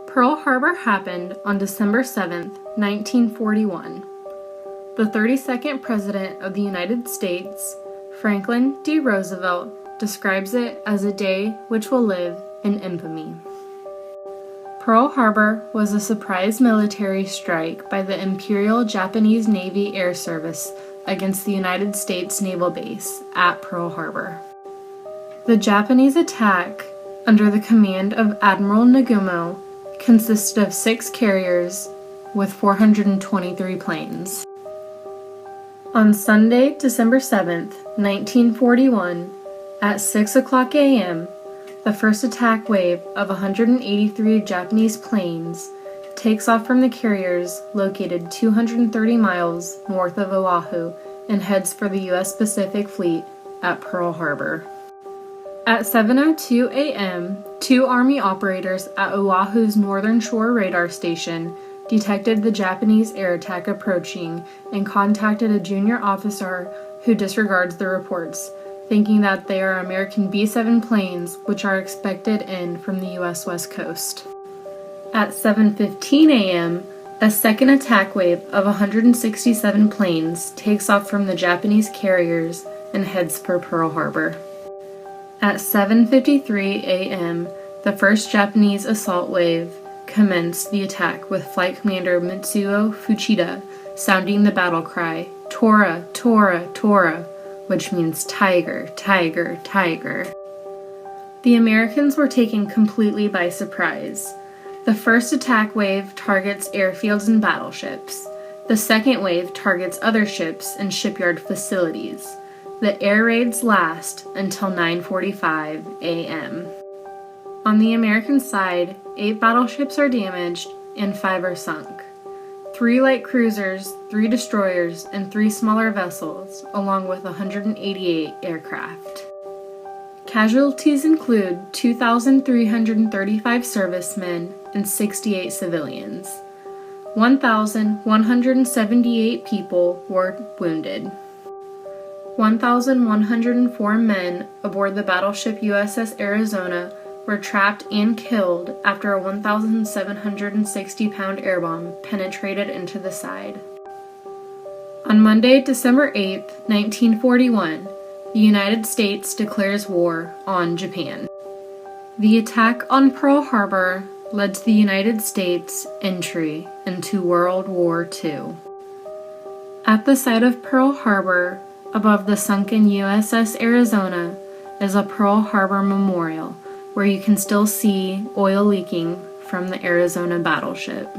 Pearl Harbor happened on December 7, 1941. The 32nd President of the United States, Franklin D. Roosevelt, describes it as a day which will live in infamy. Pearl Harbor was a surprise military strike by the Imperial Japanese Navy Air Service against the United States Naval Base at Pearl Harbor. The Japanese attack, under the command of Admiral Nagumo, consisted of 6 carriers with 423 planes. On Sunday, December 7th, 1941, at 6 o'clock a.m., the first attack wave of 183 Japanese planes takes off from the carriers located 230 miles north of Oahu and heads for the U.S. Pacific Fleet at Pearl Harbor. At 7:02 a.m., 2 Army operators at Oahu's Northern Shore radar station detected the Japanese air attack approaching and contacted a junior officer who disregards the reports, thinking that they are American B-7 planes which are expected in from the U.S. West Coast. At 7:15 a.m., a second attack wave of 167 planes takes off from the Japanese carriers and heads for Pearl Harbor. At 7:53 a.m., the first Japanese assault wave commenced the attack with Flight Commander Mitsuo Fuchida sounding the battle cry, "Tora, Tora, Tora," which means tiger, tiger, tiger. The Americans were taken completely by surprise. The first attack wave targets airfields and battleships. The second wave targets other ships and shipyard facilities. The air raids last until 9:45 a.m. On the American side, 8 battleships are damaged and 5 are sunk. 3 light cruisers, 3 destroyers, and 3 smaller vessels, along with 188 aircraft. Casualties include 2,335 servicemen and 68 civilians. 1,178 people were wounded. 1,104 men aboard the battleship USS Arizona were trapped and killed after a 1,760-pound air bomb penetrated into the side. On Monday, December 8, 1941, the United States declares war on Japan. The attack on Pearl Harbor led to the United States' entry into World War II. At the site of Pearl Harbor, above the sunken USS Arizona, is a Pearl Harbor Memorial, where you can still see oil leaking from the Arizona battleship.